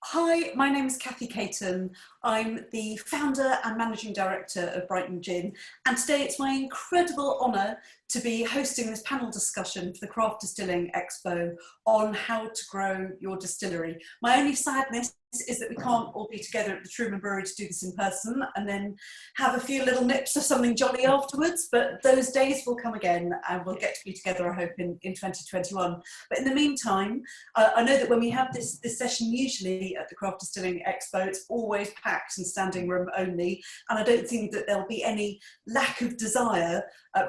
Hi, my name is Kathy Caton. I'm the founder and managing director of Brighton Gin, and today it's my incredible honour to be hosting this panel discussion for the Craft Distilling Expo on how to grow your distillery. My only sadness is that we can't all be together at the Truman Brewery to do this in person and then have a few little nips of something jolly afterwards, but those days will come again and we'll get to be together, I hope, in 2021. But in the meantime, I know that when we have this session usually at the Craft Distilling Expo, it's always packed and standing room only, and I don't think that there'll be any lack of desire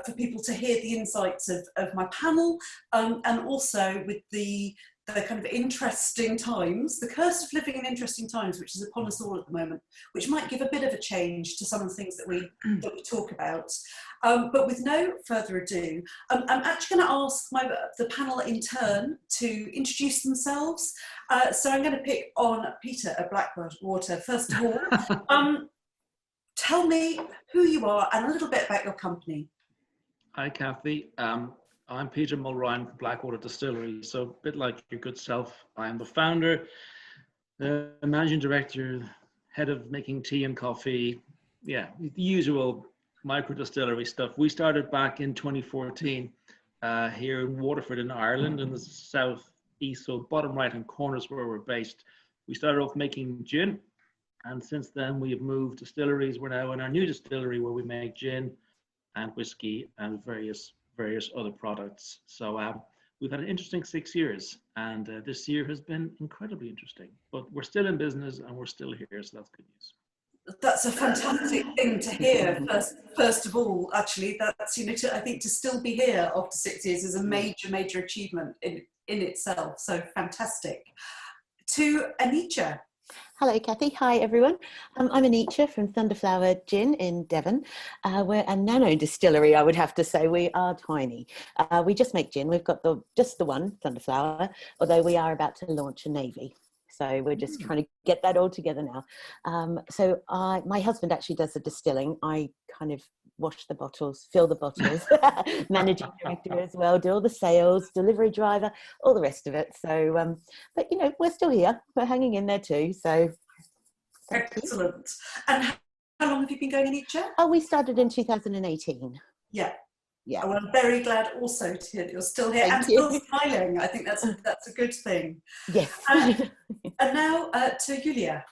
for people to hear the insights of my panel, and also with the kind of interesting times, the curse of living in interesting times, which is upon us all at the moment, which might give a bit of a change to some of the things that we talk about. But with no further ado, I'm actually going to ask the panel in turn to introduce themselves. So I'm going to pick on Peter at Blackwater first of all. Tell me who you are and a little bit about your company. Hi, Kathy. I'm Peter Mulryan from Blackwater Distillery. So a bit like your good self, I am the founder, the managing director, head of making tea and coffee. Yeah, the usual micro distillery stuff. We started back in 2014 here in Waterford in Ireland in the southeast, so bottom right hand corner is where we're based. We started off making gin, and since then we have moved distilleries. We're now in our new distillery where we make gin and whiskey and various other products. So we've had an interesting 6 years, and this year has been incredibly interesting, but we're still in business and we're still here, so that's good news. That's a fantastic thing to hear. First of all, actually, that's, you know, I think to still be here after 6 years is a major achievement in itself. So fantastic. To Anitra. Hello, Kathy. Hi, everyone. I'm Anitra from Thunderflower Gin in Devon. We're a nano distillery, I would have to say. We are tiny. We just make gin. We've got just the one, Thunderflower, although we are about to launch a navy. So we're just trying to get that all together now. My husband actually does the distilling. I kind of wash the bottles, fill the bottles, managing director as well, do all the sales, delivery driver, all the rest of it. So, but you know, we're still here. We're hanging in there too. So, excellent. And how long have you been going in each year? Oh, we started in 2018. Yeah. Yeah. Well, I'm very glad also to hear that you're still here and still smiling. I think that's a good thing. Yes. And now to Julia.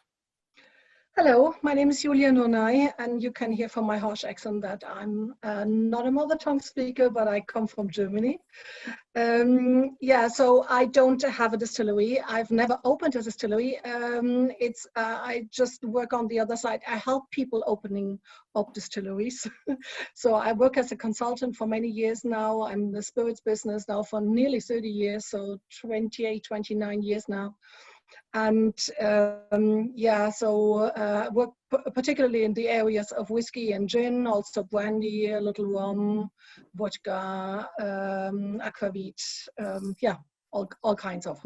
Hello, my name is Julia Nonay, and you can hear from my harsh accent that I'm not a mother tongue speaker, but I come from Germany. So I don't have a distillery. I've never opened a distillery. I just work on the other side. I help people opening up distilleries. So I work as a consultant for many years now. I'm in the spirits business now for nearly 30 years, so 28, 29 years now. And work particularly in the areas of whiskey and gin, also brandy, a little rum, vodka, aquavit, all kinds of.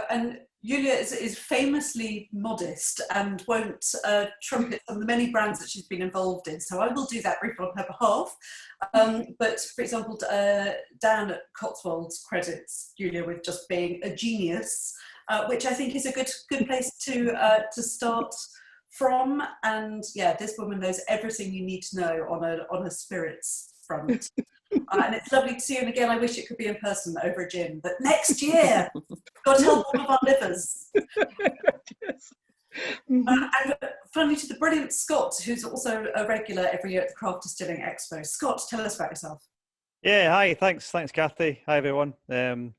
And Julia is famously modest and won't trumpet some of the many brands that she's been involved in, so I will do that briefly on her behalf. But for example, Dan at Cotswolds credits Julia with just being a genius, which I think is a good place to start from. And yeah, this woman knows everything you need to know on a spirits front. And it's lovely to see you. And again, I wish it could be in person over a gin, but next year, God help all of our livers. Yes. And finally to the brilliant Scott, who's also a regular every year at the Craft Distilling Expo. Scott, tell us about yourself. Yeah, hi, thanks Kathy. Hi everyone. I'm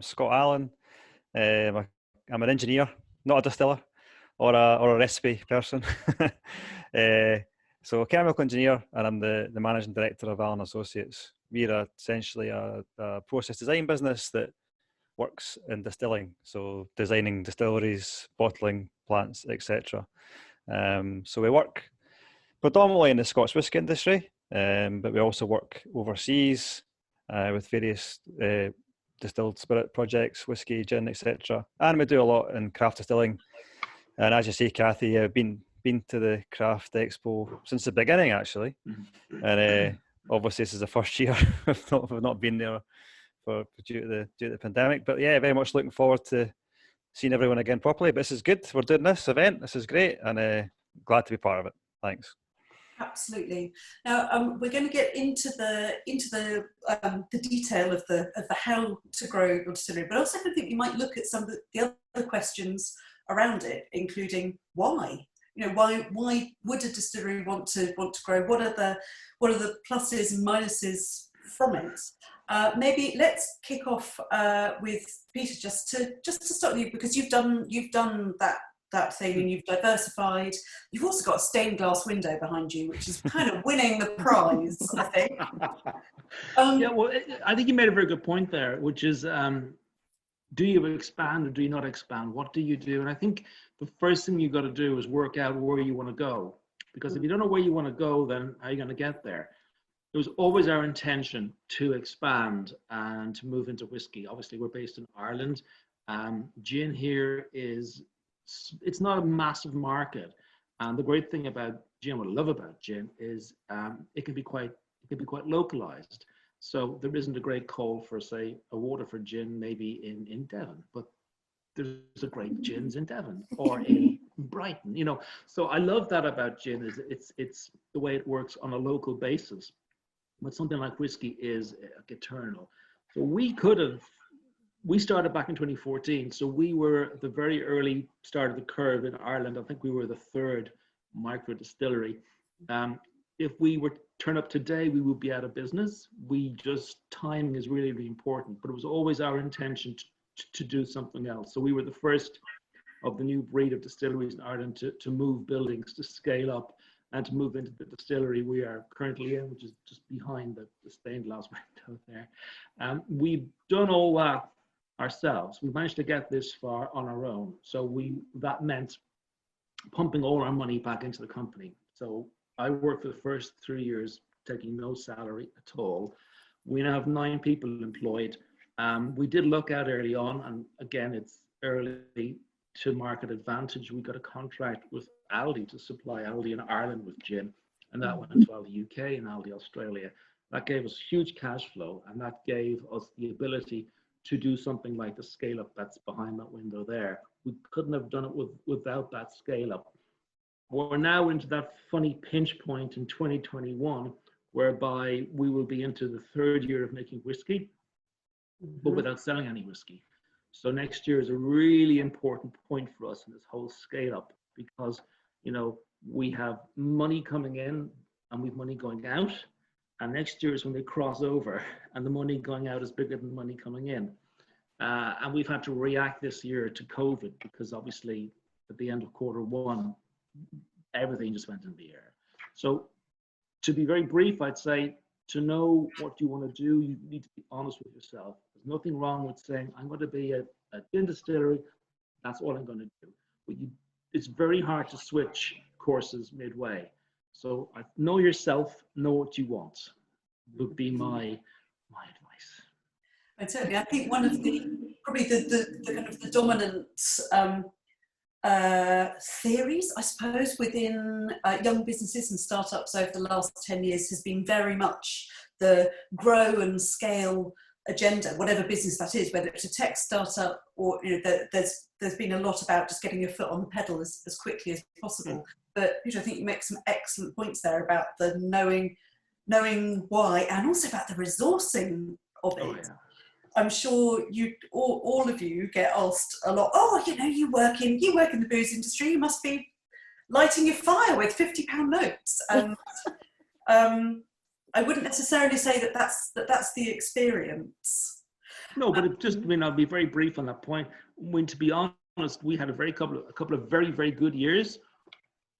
Scott Allen. I'm an engineer, not a distiller or a recipe person. So a chemical engineer, and I'm the managing director of Allen Associates. We're essentially a process design business that works in distilling, so designing distilleries, bottling plants, etc. So we work predominantly in the Scotch whisky industry, but we also work overseas with various distilled spirit projects, whisky, gin, etc. And we do a lot in craft distilling. And as you say, Kathy, I've been to the Craft Expo since the beginning, actually. And obviously this is the first year we've not been there due to the pandemic. But yeah, very much looking forward to seeing everyone again properly. But this is good. We're doing this event. This is great, and glad to be part of it. Thanks. Absolutely. Now we're going to get into the detail of the how to grow your distillery, but also I think you might look at some of the other questions around it, including why. You know, why would a distillery want to grow? What are the pluses and minuses from it? Maybe let's kick off with Peter, just to start with you, because you've done that thing and you've diversified. You've also got a stained glass window behind you, which is kind of winning the prize, I think. Yeah, well, I think you made a very good point there, which is, do you expand or do you not expand? What do you do? And I think the first thing you've got to do is work out where you want to go. Because if you don't know where you want to go, then how are you going to get there? It was always our intention to expand and to move into whiskey. Obviously, we're based in Ireland. Gin here it's not a massive market. And the great thing about gin, what I love about gin, is it can be quite localized. So there isn't a great call for, say, a Waterford gin maybe in Devon, but there's a great gins in Devon or in Brighton, you know. So I love that about gin, is it's the way it works on a local basis. But something like whiskey is eternal. So we started back in 2014. So we were at the very early start of the curve in Ireland. I think we were the third micro distillery. If we were to turn up today, we would be out of business. Timing is really, really important, but it was always our intention to do something else. So we were the first of the new breed of distilleries in Ireland to move buildings, to scale up and to move into the distillery we are currently in, which is just behind the stained glass window there. We've done all that ourselves. We managed to get this far on our own. So that meant pumping all our money back into the company. So I worked for the first 3 years, taking no salary at all. We now have 9 people employed. We did look out early on, and again, it's early to market advantage. We got a contract with Aldi to supply Aldi in Ireland with gin, and that went to Aldi UK and Aldi Australia. That gave us huge cash flow, and that gave us the ability to do something like the scale up that's behind that window there. We couldn't have done it without that scale up. We're now into that funny pinch point in 2021, whereby we will be into the 3rd year of making whiskey, but without selling any whiskey. So next year is a really important point for us in this whole scale up, because, you know, we have money coming in and we've money going out. And next year is when they cross over and the money going out is bigger than the money coming in. And we've had to react this year to COVID, because obviously at the end of Q1, everything just went in the air. So to be very brief, I'd say, to know what you want to do, you need to be honest with yourself. There's nothing wrong with saying, I'm going to be a gin distillery, that's all I'm going to do. But it's very hard to switch courses midway. So know yourself, know what you want, would be my advice. And certainly, I think one of probably the kind of the dominant theories, I suppose, within young businesses and startups over the last 10 years has been very much the grow and scale agenda, whatever business that is, whether it's a tech startup or, you know, there's been a lot about just getting your foot on the pedal as quickly as possible. But Peter, I think you make some excellent points there about the knowing why, and also about the resourcing of it. Oh, yeah. I'm sure all of you get asked a lot, oh, you know, you work in the booze industry, you must be lighting your fire with £50 notes. And I wouldn't necessarily say that's the experience. No, but I'll be very brief on that point. When, to be honest, we had a couple of very, very good years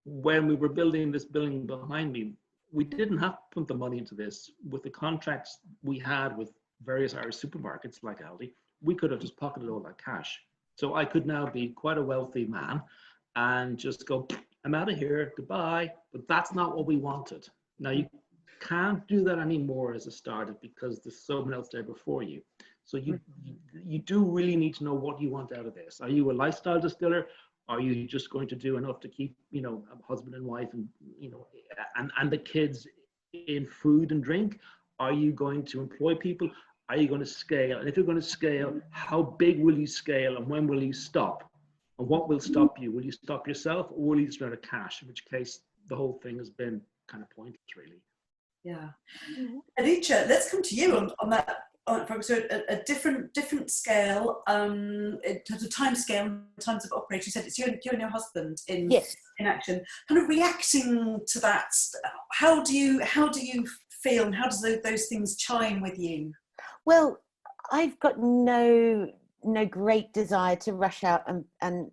when we were building this building behind me. We didn't have to put the money into this. With the contracts we had with various Irish supermarkets like Aldi, we could have just pocketed all that cash. So I could now be quite a wealthy man and just go, I'm out of here, goodbye. But that's not what we wanted. Now, you can't do that anymore as a startup, because there's someone else there before you. So you do really need to know what you want out of this. Are you a lifestyle distiller? Are you just going to do enough to keep, you know, a husband and wife and, you know, and the kids in food and drink? Are you going to employ people? are you going to scale? And if you're going to scale, how big will you scale and when will you stop? And what will stop you? Will you stop yourself or will you just run out of cash? In which case, the whole thing has been kind of pointless, really. Yeah. Alicia, let's come to you on that. So a different scale in terms of time scale, in terms of operation. You said it's you and your husband in action. Kind of reacting to that. How do you feel, and how does those things chime with you? Well, I've got no great desire to rush out and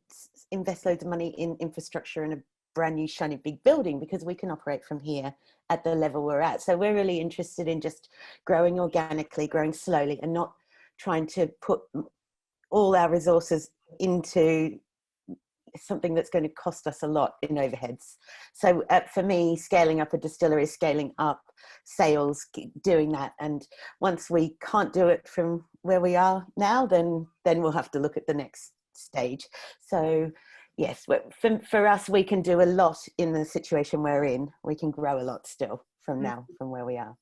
invest loads of money in infrastructure and a brand new shiny big building, because we can operate from here at the level we're at. So we're really interested in just growing organically, growing slowly, and not trying to put all our resources into something that's going to cost us a lot in overheads. So for me, scaling up a distillery, scaling up sales, doing that. And once we can't do it from where we are now, then we'll have to look at the next stage. So yes, for us, we can do a lot in the situation we're in. We can grow a lot still from now, from where we are.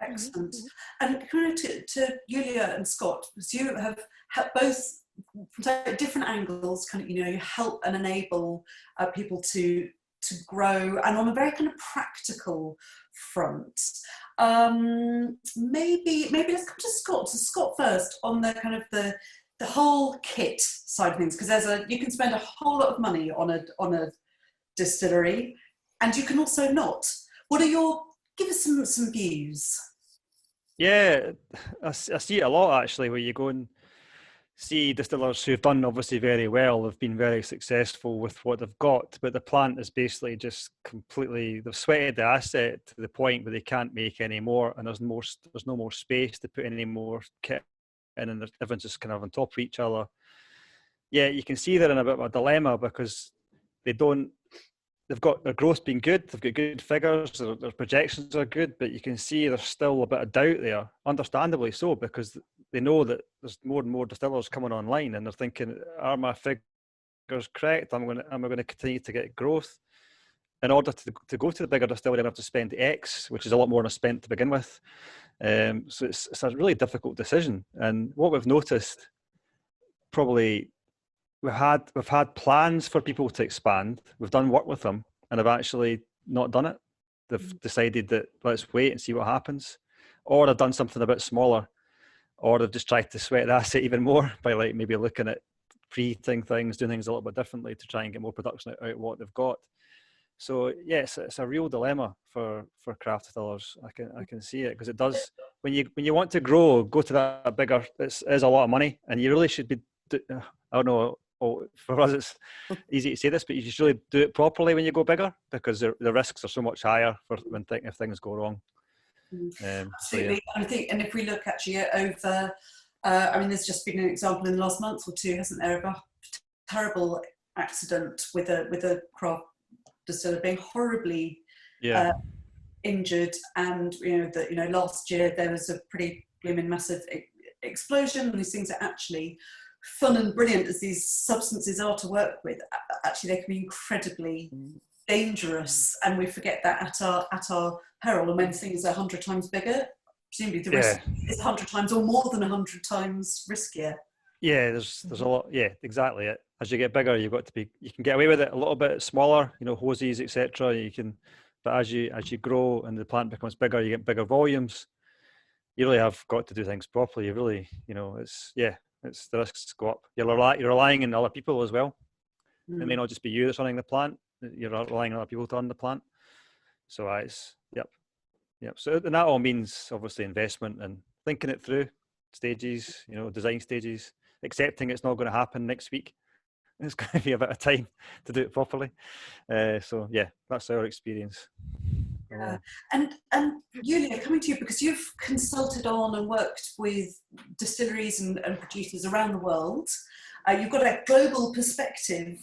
Excellent. And kind of to Julia and Scott, because you have both from different angles, kind of, you help and enable people to grow, and on a very kind of practical front. Maybe let's come to Scott. So Scott first on the kind of the whole kit side of things, because you can spend a whole lot of money on a distillery, and you can also not. Give us some views. Yeah, I see it a lot actually, where you go and see distillers who've done obviously very well, they've been very successful with what they've got, but the plant is basically just completely, they've sweated the asset to the point where they can't make any more, and there's no more space to put any more kit in, and everyone's just kind of on top of each other. Yeah, you can see they're in a bit of a dilemma, because they've got their growth being good, they've got good figures, their projections are good, but you can see there's still a bit of doubt there, understandably so, because they know that there's more and more distillers coming online, and they're thinking, are my figures correct? Am I going to continue to get growth? In order to go to the bigger distillery, I'm going to have to spend X, which is a lot more than I spent to begin with. So it's a really difficult decision. And what we've noticed, probably, we've had plans for people to expand. We've done work with them, and have actually not done it. They've decided that let's wait and see what happens, or they've done something a bit smaller, or they've just tried to sweat the asset even more by like maybe looking at pre-heating things, doing things a little bit differently to try and get more production out of what they've got. So yes, it's a real dilemma for craft distillers. I can see it, because it does, when you want to grow, go to that bigger, it is a lot of money, and you really should be, I don't know, for us it's easy to say this, but you should really do it properly when you go bigger, because the risks are so much higher if things go wrong. Absolutely. So, yeah. I think, and if we look actually over, there's just been an example in the last month or two, hasn't there, of a terrible accident with a craft distiller being horribly injured, and last year there was a pretty blooming massive explosion. And these things are actually fun and brilliant as these substances are to work with. Actually, they can be incredibly dangerous, and we forget that at our peril. And when things are 100 times bigger, presumably the risk is 100 times or more than 100 times riskier. Yeah, there's a lot. Yeah, exactly it. As you get bigger, you can get away with it a little bit smaller, hoses, etc. But as you grow and the plant becomes bigger, you get bigger volumes. You really have got to do things properly. You really, it's the risks go up. You're relying on other people as well. It may not just be you that's running the plant. You're relying on other people to run the plant. So yep. So and that all means obviously investment and thinking it through, stages, design stages, accepting it's not going to happen next week. It's going to be a bit of time to do it properly. So yeah, that's our experience. Yeah. And Julia, coming to you, because you've consulted on and worked with distilleries and producers around the world. You've got a global perspective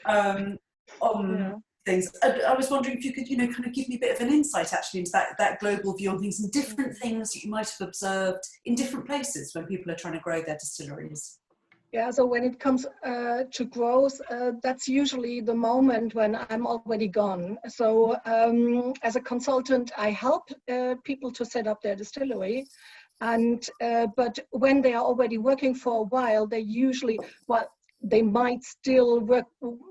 on things. I was wondering if you could, kind of give me a bit of an insight actually into that global view on things and different things that you might have observed in different places when people are trying to grow their distilleries. Yeah, so when it comes to growth, that's usually the moment when I'm already gone. So as a consultant, I help people to set up their distillery. And but when they are already working for a while, they usually, well, they might still work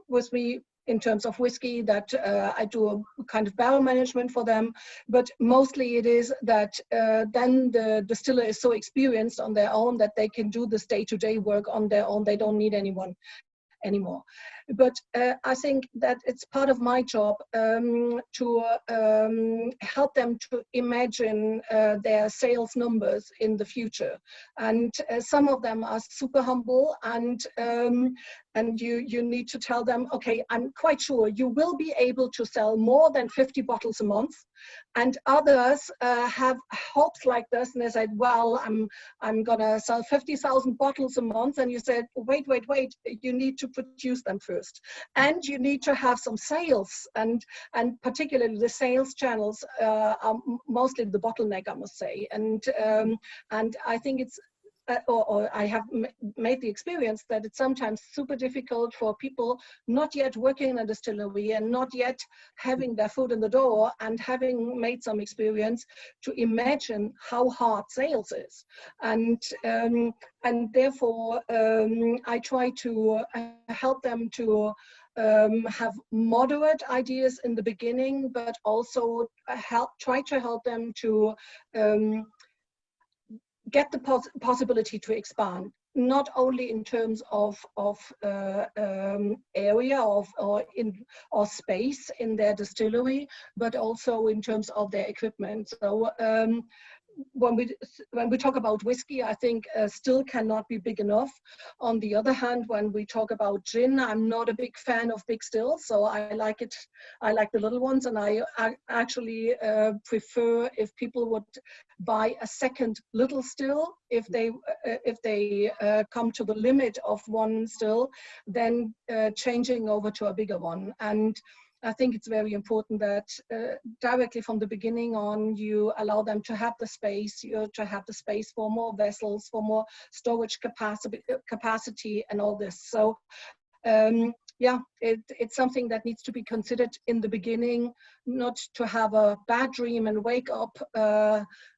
with me in terms of whiskey, that I do a kind of barrel management for them, but mostly it is that then the distiller is so experienced on their own that they can do this day-to-day work on their own. They don't need anyone anymore. But I think that it's part of my job to help them to imagine their sales numbers in the future. And some of them are super humble, and you need to tell them, okay, I'm quite sure you will be able to sell more than 50 bottles a month. And others have hopes like this, and they said, well, I'm gonna sell 50,000 bottles a month. And you said, wait, you need to produce them first, and you need to have some sales, and particularly the sales channels are mostly the bottleneck, I must say. And I think it's or I have made the experience that it's sometimes super difficult for people not yet working in a distillery and not yet having their foot in the door and having made some experience to imagine how hard sales is. And therefore I try to help them to have moderate ideas in the beginning, but also try to help them to get the possibility to expand, not only in terms of area or space in their distillery, but also in terms of their equipment. So when we talk about whiskey, I think still cannot be big enough. On the other hand, when we talk about gin, I'm not a big fan of big stills, so I like the little ones, and I actually prefer if people would buy a second little still if they come to the limit of one still, then changing over to a bigger one. And I think it's very important that directly from the beginning on, you allow them to have the space, for more vessels, for more storage capacity and all this. So yeah, it's something that needs to be considered in the beginning, not to have a bad dream and wake up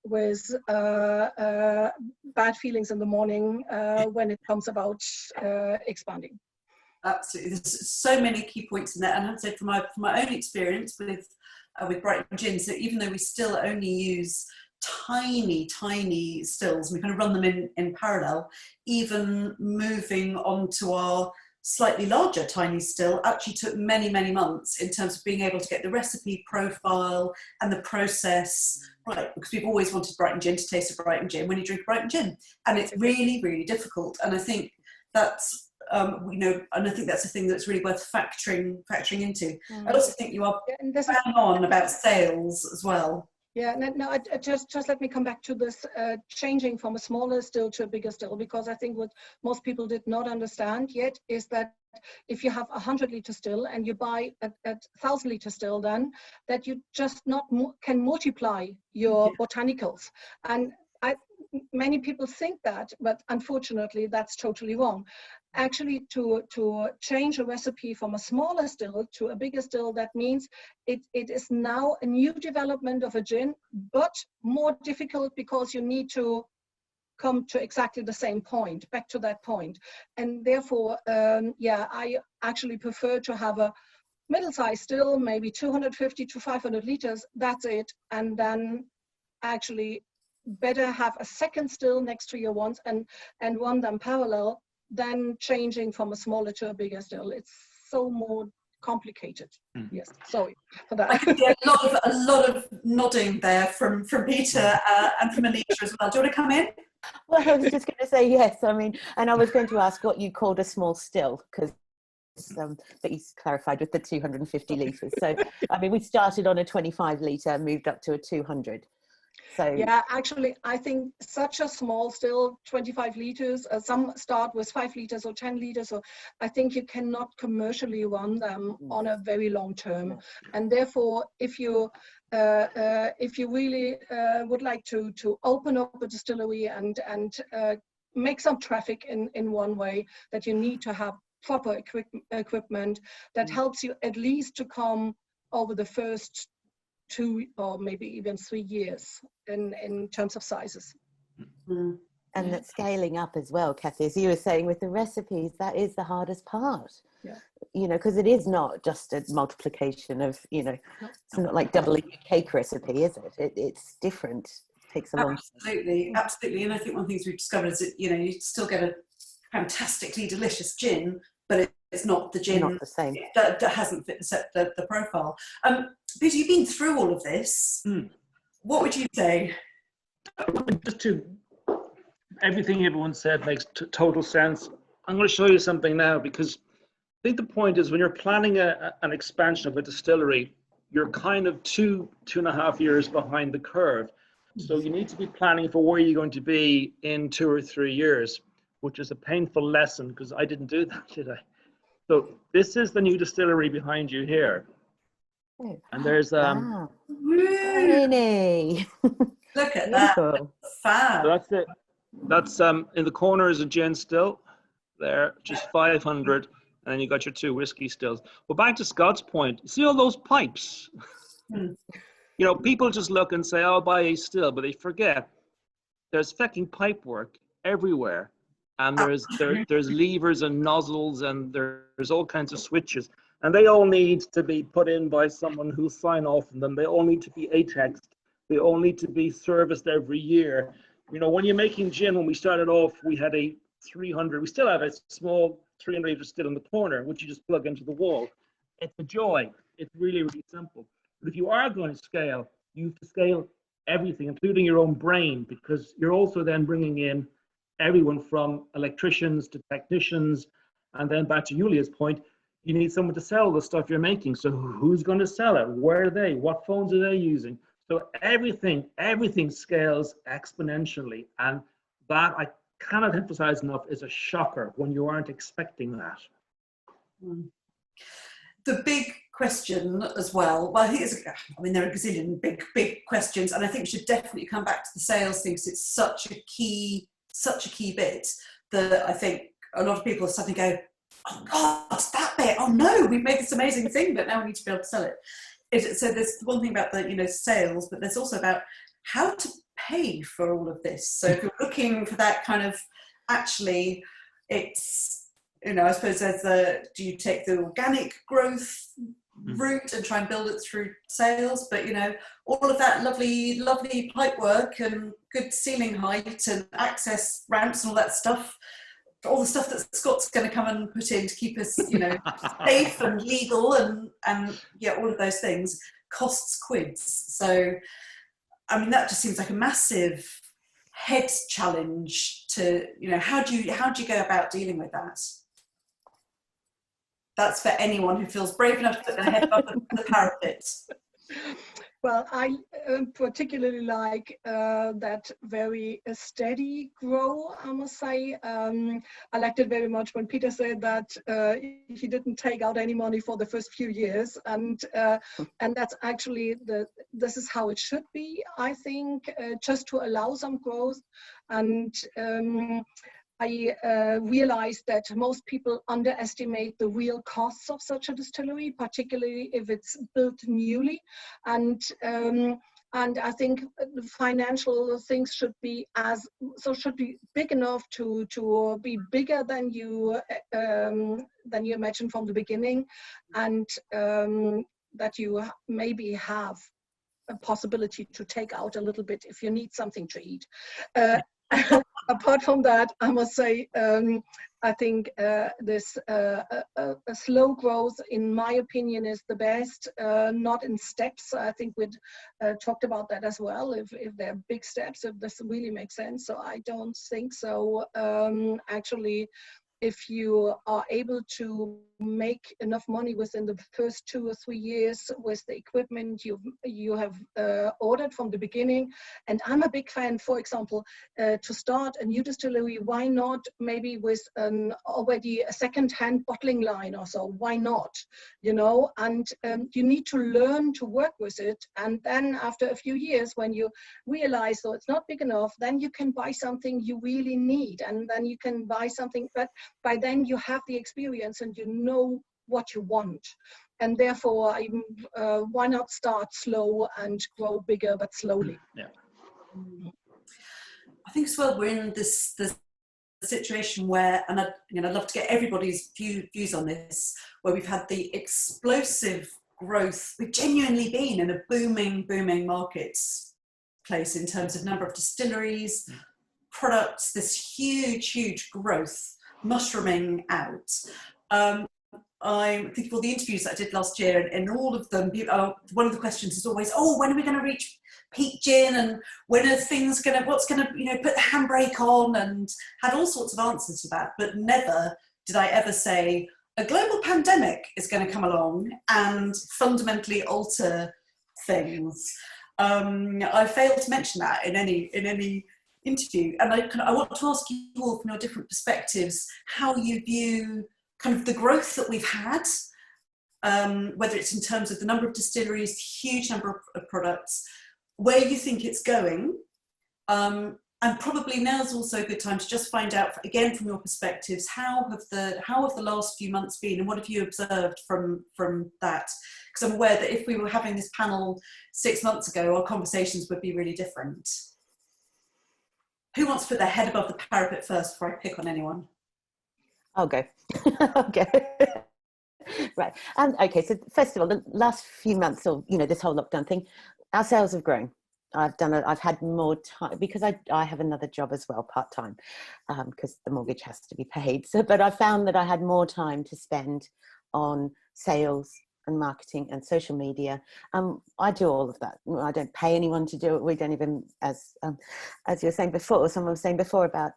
with bad feelings in the morning when it comes about expanding. Absolutely, there's so many key points in there, and I'd say from my own experience with Brighton Gin, so even though we still only use tiny stills, we kind of run them in parallel, even moving on to our slightly larger tiny still actually took many months in terms of being able to get the recipe profile and the process right, because we've always wanted Brighton Gin to taste of Brighton Gin when you drink Brighton Gin, and it's really difficult. And I think that's you know, and I think that's a thing that's really worth factoring into. I also think you are bang on about sales as well. Yeah, no, just let me come back to this changing from a smaller still to a bigger still, because I think what most people did not understand yet is that if you have 100-liter still and you buy a 1,000-liter still, then that you just not can multiply your botanicals. And many people think that, but unfortunately that's totally wrong. Actually, to change a recipe from a smaller still to a bigger still, that means it is now a new development of a gin, but more difficult because you need to come to exactly the same point, back to that point. And therefore, yeah, I actually prefer to have a middle-sized still, maybe 250 to 500 liters, that's it. And then actually better have a second still next to your ones and run them parallel than changing from a smaller to a bigger still. It's so more complicated. Yes, sorry for that. I can see a lot of nodding there from Peter and from Anisha as well. Do you want to come in? Well, I was just going to say yes. I mean, and I was going to ask what you called a small still, because that you clarified with the 250 litres. So, I mean, we started on a 25 litre, moved up to a 200. So yeah, actually, I think such a small still, 25 liters, some start with 5 liters or 10 liters. So I think you cannot commercially run them on a very long term. And therefore, if you really would like to open up a distillery and make some traffic in one way, that you need to have proper equipment that helps you at least to come over the first 2 or maybe even 3 years in terms of sizes. Mm. And that scaling up as well, Kathy, as you were saying with the recipes, that is the hardest part. Yeah. You know, because it is not just a multiplication of, you know, it's not like doubling a cake recipe, is it? It's different. It takes a long Absolutely, absolutely. And I think one of the things we've discovered is that, you know, you still get a fantastically delicious gin, but it's not the gin not the same. that hasn't fit the profile. Peter, you've been through all of this. What would you say? Just to everything everyone said makes total sense. I'm going to show you something now, because I think the point is when you're planning an expansion of a distillery, you're kind of 2.5 years behind the curve. So you need to be planning for where you're going to be in 2 or 3 years, which is a painful lesson because I didn't do that, did I? So this is the new distillery behind you here. And there's wow. Tiny. Look at that. Fab. So that's it. That's in the corner is a gin still there, just 500, and then you got your 2 whiskey stills. Well, back to Scott's point, see all those pipes? You know, people just look and say, "Oh, I'll buy a still," but they forget there's fucking pipe work everywhere, and there's levers and nozzles, and there's all kinds of switches, and they all need to be put in by someone who sign off on them. They all need to be ATEXed. They all need to be serviced every year. You know, when you're making gin, when we started off, we had a 300. We still have a small 300 liter still in the corner, which you just plug into the wall. It's a joy. It's really, really simple. But if you are going to scale, you have to scale everything, including your own brain, because you're also then bringing in everyone from electricians to technicians. And then back to Julia's point, you need someone to sell the stuff you're making. So who's going to sell it? Where are they? What phones are they using? So everything scales exponentially. And that, I cannot emphasize enough, is a shocker when you aren't expecting that. The big question as well, there are a gazillion big questions, and I think we should definitely come back to the sales thing, because it's such a key bit that I think a lot of people suddenly go, "Oh God, that bit, oh no, we've made this amazing thing, but now we need to be able to sell it." So there's one thing about the, you know, sales, but there's also about how to pay for all of this. So if you're looking for that kind of, actually, it's, you know, I suppose do you take the organic growth route and try and build it through sales? But, you know, all of that lovely pipe work and good ceiling height and access ramps and all that stuff, all the stuff that Scott's going to come and put in to keep us, you know, safe and legal and yeah, all of those things costs quids. So, I mean, that just seems like a massive head challenge to, you know, how do you go about dealing with that? That's for anyone who feels brave enough to put their head above the parapet. Well, I particularly like that very steady grow, I must say. I liked it very much when Peter said that he didn't take out any money for the first few years. And that's actually, this is how it should be, I think, just to allow some growth. And I realized that most people underestimate the real costs of such a distillery, particularly if it's built newly. And I think the financial things should be big enough to be bigger than you imagine from the beginning, and that you maybe have a possibility to take out a little bit if you need something to eat. Apart from that, I must say, I think this a slow growth, in my opinion, is the best, not in steps. I think we'd talked about that as well, if they're big steps, if this really makes sense. So I don't think so. Actually, if you are able to make enough money within the first 2 or 3 years with the equipment you have ordered from the beginning. And I'm a big fan, for example, to start a new distillery, why not maybe with already a second-hand bottling line or so? Why not? You know, and you need to learn to work with it. And then after a few years, when you realize, so it's not big enough, then you can buy something you really need. And then you can buy something, but by then you have the experience and you know what you want. And therefore, why not start slow and grow bigger, but slowly? Yeah. I think as well we're in this situation where, and I'd love to get everybody's views on this, where we've had the explosive growth. We've genuinely been in a booming marketplace in terms of number of distilleries, products, this huge growth mushrooming out. I'm thinking of all the interviews that I did last year, and all of them, one of the questions is always, oh, when are we going to reach peak gin, and when are things going to, what's going to, put the handbrake on, and had all sorts of answers to that, but never did I ever say, a global pandemic is going to come along and fundamentally alter things. I failed to mention that in any interview, and I want to ask you all from your different perspectives how you view kind of the growth that we've had, whether it's in terms of the number of distilleries, huge number of products, where you think it's going, and probably now's also a good time to just find out, again, from your perspectives, how have the last few months been, and what have you observed from that? Because I'm aware that if we were having this panel 6 months ago, our conversations would be really different. Who wants to put their head above the parapet first before I pick on anyone? I'll go. Okay. Right. Okay. So first of all, the last few months, or this whole lockdown thing, our sales have grown. I've had more time because I have another job as well, part-time, because the mortgage has to be paid. So, but I found that I had more time to spend on sales and marketing and social media. I do all of that. I don't pay anyone to do it. We don't even, as you were saying before, someone was saying before about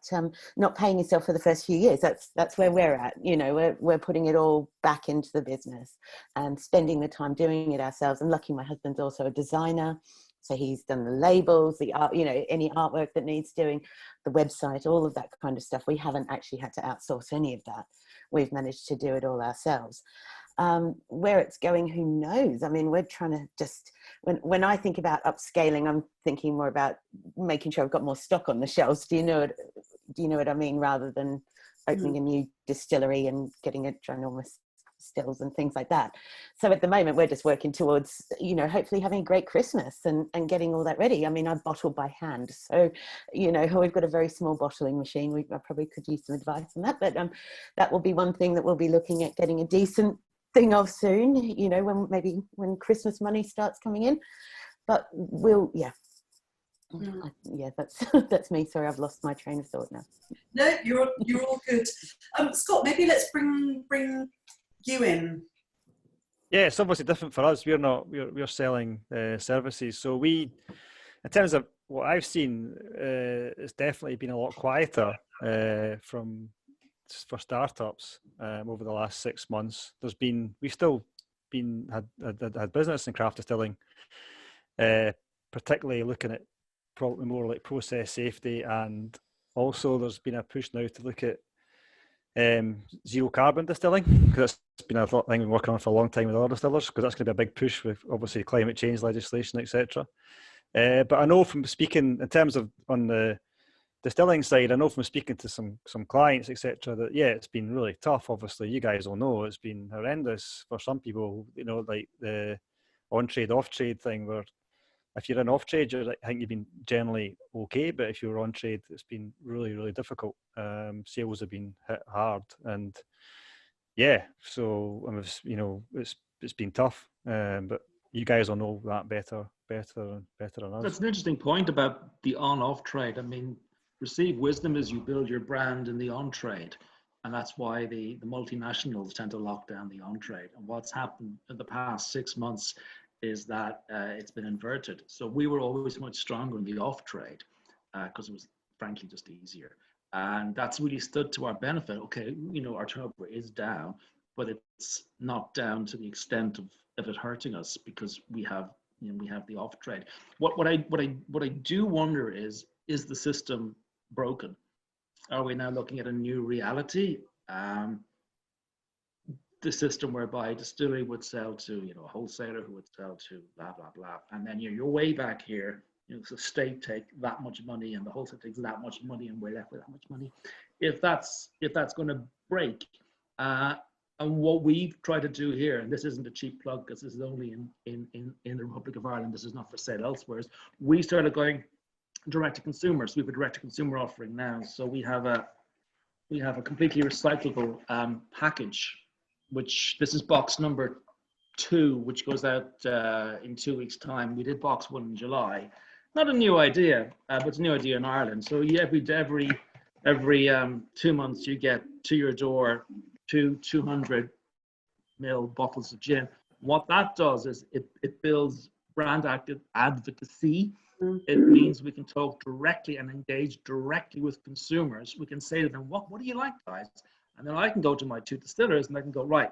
not paying yourself for the first few years. That's where we're at. We're putting it all back into the business and spending the time doing it ourselves. And lucky my husband's also a designer. So he's done the labels, the art, any artwork that needs doing, the website, all of that kind of stuff. We haven't actually had to outsource any of that. We've managed to do it all ourselves. Where it's going, who knows? I mean, we're trying to just, when I think about upscaling, I'm thinking more about making sure I've got more stock on the shelves. Do you know what I mean? Rather than opening a new distillery and getting a ginormous stills and things like that. So at the moment, we're just working towards, hopefully having a great Christmas and getting all that ready. I mean, I bottle by hand. So, we've got a very small bottling machine. I probably could use some advice on that, but that will be one thing that we'll be looking at getting a decent thing of soon, when Christmas money starts coming in. But that's me. Sorry, I've lost my train of thought now. No, you're all good. Scott, maybe let's bring you in. Yeah, it's obviously different for us. We're selling services. So in terms of what I've seen, it's definitely been a lot quieter for startups over the last 6 months. We've still had business in craft distilling, particularly looking at probably more like process safety, and also there's been a push now to look at zero carbon distilling, because that's been a thing we've been working on for a long time with other distillers, because that's going to be a big push with obviously climate change legislation, etc. But I know from speaking in terms of on the distilling side, I know from speaking to some clients, etc., that it's been really tough. Obviously, you guys all know it's been horrendous for some people. Like the on-trade, off-trade thing, where if you're in off-trade, I think you've been generally okay, but if you're on-trade, it's been really, really difficult. Sales have been hit hard, and so it's been tough. But you guys will know that better than us. That's an interesting point about the on-off trade. I mean, receive wisdom as you build your brand in the on-trade. And that's why the multinationals tend to lock down the on-trade. And what's happened in the past 6 months is that it's been inverted. So we were always much stronger in the off-trade because it was frankly just easier. And that's really stood to our benefit. Okay, our turnover is down, but it's not down to the extent of it hurting us, because we have the off-trade. What I do wonder is the system broken? Are we now looking at a new reality? The system whereby a distillery would sell to a wholesaler who would sell to blah blah blah, and then you're way back here. The state take that much money, and the wholesaler takes that much money, and we're left with that much money. If that's going to break, and what we've tried to do here, and this isn't a cheap plug because this is only in the Republic of Ireland. This is not for sale elsewhere. We started going, direct to consumer. So we have a direct to consumer offering now. So we have a completely recyclable package, which this is box number 2, which goes out in 2 weeks' time. We did box 1 in July. Not a new idea, but it's a new idea in Ireland. So every 2 months you get to your door 200 ml bottles of gin. What that does is it builds brand advocacy. It means we can talk directly and engage directly with consumers. We can say to them, what do you like, guys? And then I can go to my 2 distillers and I can go, right,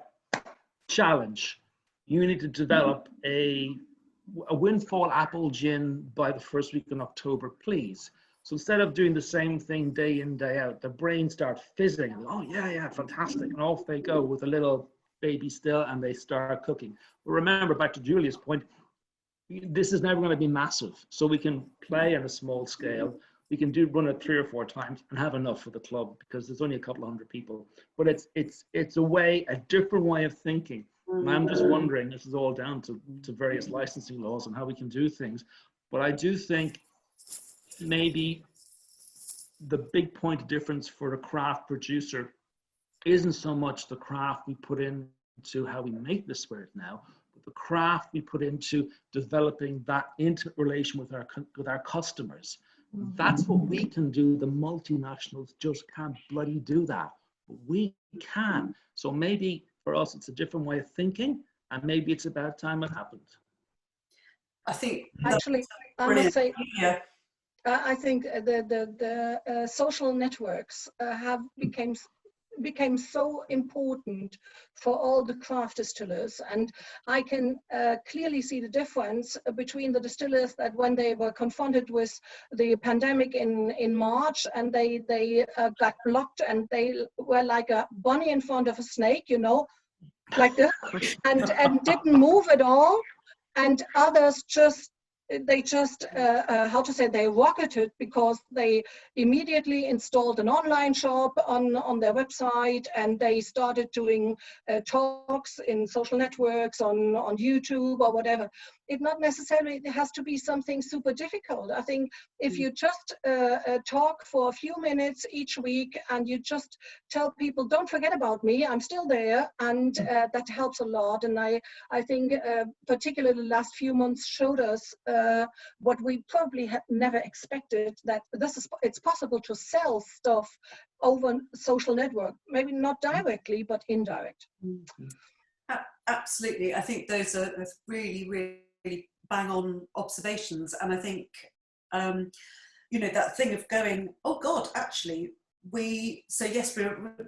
challenge. You need to develop a windfall apple gin by the first week in October, please. So instead of doing the same thing day in, day out, the brain starts fizzing. And, oh, yeah, fantastic. And off they go with a little baby still and they start cooking. But remember, back to Julia's point, this is never going to be massive. So we can play on a small scale. We can run it 3 or 4 times and have enough for the club because there's only a couple of hundred people. But it's a different way of thinking. And I'm just wondering, this is all down to various licensing laws and how we can do things. But I do think maybe the big point of difference for a craft producer isn't so much the craft we put into how we make the spirit now, but the craft we put into developing that intimate relation with our customers. That's what we can do. The multinationals just can't bloody do that. But we can. So maybe for us, it's a different way of thinking, and maybe it's about time it happened. I think actually, I must say, I think the social networks have became so important for all the craft distillers, and I can clearly see the difference between the distillers that when they were confronted with the pandemic in March and they got blocked and they were like a bunny in front of a snake, you know, like this, and didn't move at all, and others they rocketed because they immediately installed an online shop on their website, and they started doing talks in social networks on YouTube or whatever. It not necessarily has to be something super difficult. I think if you just talk for a few minutes each week and you just tell people, don't forget about me, I'm still there, and that helps a lot. And I think particularly the last few months showed us what we probably had never expected, that it's possible to sell stuff over social network, maybe not directly, but indirect. Absolutely. I think those are really, really bang on observations. And I think, you know, that thing of going, oh God, actually, we're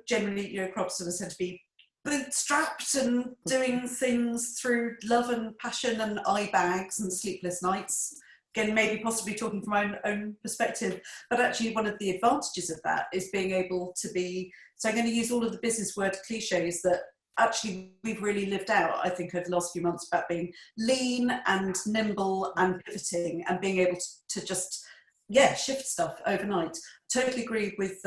generally, you know, crops are said to be bootstrapped and doing things through love and passion and eye bags and sleepless nights. Again, maybe possibly talking from my own perspective, but actually one of the advantages of that is being able to be, so I'm going to use all of the business word cliches that actually we've really lived out, I think, over the last few months, about being lean and nimble and pivoting and being able to just, shift stuff overnight. Totally agree with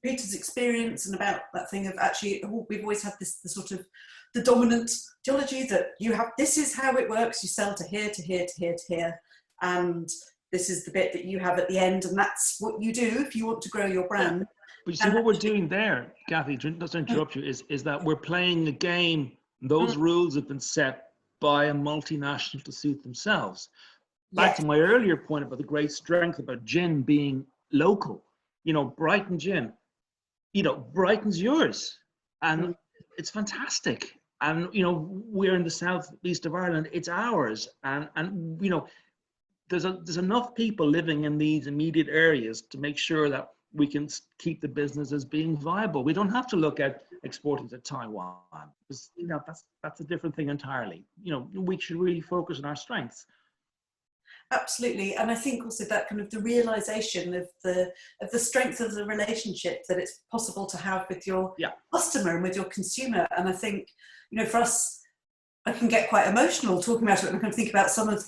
Peter's experience and about that thing of actually, we've always had the sort of the dominant ideology that you have, this is how it works, you sell to here, to here, to here, to here, and this is the bit that you have at the end, and that's what you do if you want to grow your brand. But you see, what we're doing there, Kathy, not to interrupt you, is that we're playing a game. Those rules have been set by a multinational to suit themselves. Back to my earlier point about the great strength about gin being local. You know, Brighton gin, you know, Brighton's yours, and it's fantastic. And, you know, we're in the southeast of Ireland, it's ours. And you know, there's enough people living in these immediate areas to make sure that we can keep the business as being viable. We don't have to look at exporting to Taiwan, because, you know, that's a different thing entirely. You know, we should really focus on our strengths. Absolutely. And I think also that kind of the realization of the strength of the relationship that it's possible to have with your customer and with your consumer. And I think, you know, for us, I can get quite emotional talking about it, and I can think about some of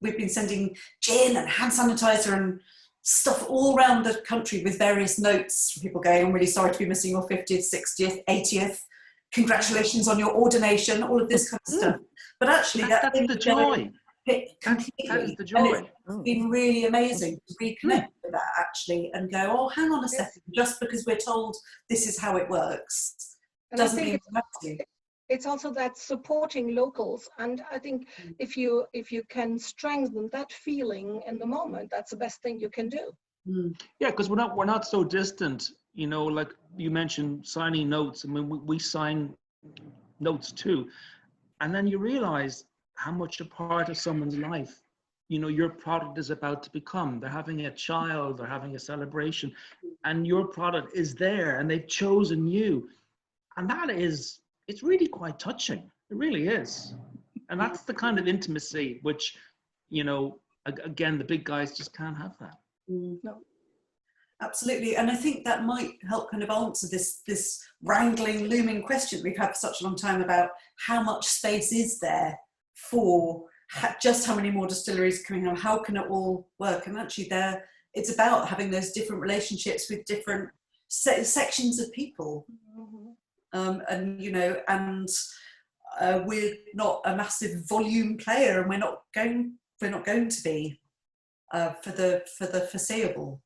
we've been sending gin and hand sanitizer and stuff all around the country with various notes from people going, I'm really sorry to be missing your 50th, 60th, 80th. Congratulations on your ordination, all of this kind of stuff. But actually, that's the joy. That is completely. the And joy. it's been really amazing to reconnect with that actually and go, oh, hang on a second, just because we're told this is how it works doesn't mean we have to. It's also that supporting locals, and I think if you can strengthen that feeling in the moment, that's the best thing you can do. Yeah, because we're not so distant. You know, like you mentioned, signing notes. I mean, we sign notes too, and then you realize how much a part of someone's life, you know, your product is about to become. They're having a child, they're having a celebration, and your product is there, and they've chosen you, and it's really quite touching. It really is. And that's the kind of intimacy which, you know, again, the big guys just can't have that. No. Absolutely. And I think that might help kind of answer this wrangling, looming question we've had for such a long time about how much space is there for just how many more distilleries coming out, how can it all work? And actually it's about having those different relationships with different sections of people. And you know, and we're not a massive volume player, and we're not going to be for the foreseeable.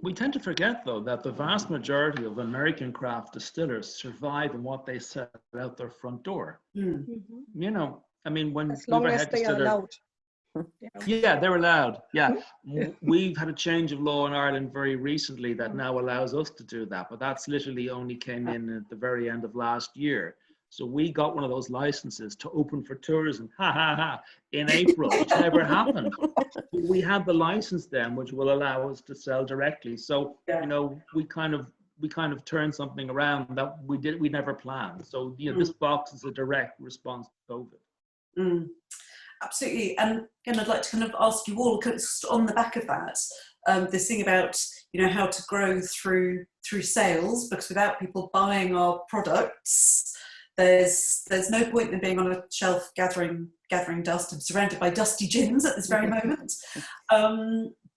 We tend to forget, though, that the vast majority of American craft distillers survive in what they set out their front door. You know, I mean, when as long as they are allowed. Yeah, they're allowed. Yeah, we've had a change of law in Ireland very recently that now allows us to do that, but that's literally only came in at the very end of last year. So we got one of those licenses to open for tourism, in April, which never happened. We had the license then, which will allow us to sell directly. So you know, we kind of turned something around that we never planned. So you know, this box is a direct response to COVID. Absolutely. And again, I'd like to kind of ask you all, on the back of that, this thing about, you know, how to grow through sales, because without people buying our products, there's no point in being on a shelf gathering dust and surrounded by dusty gins at this very moment.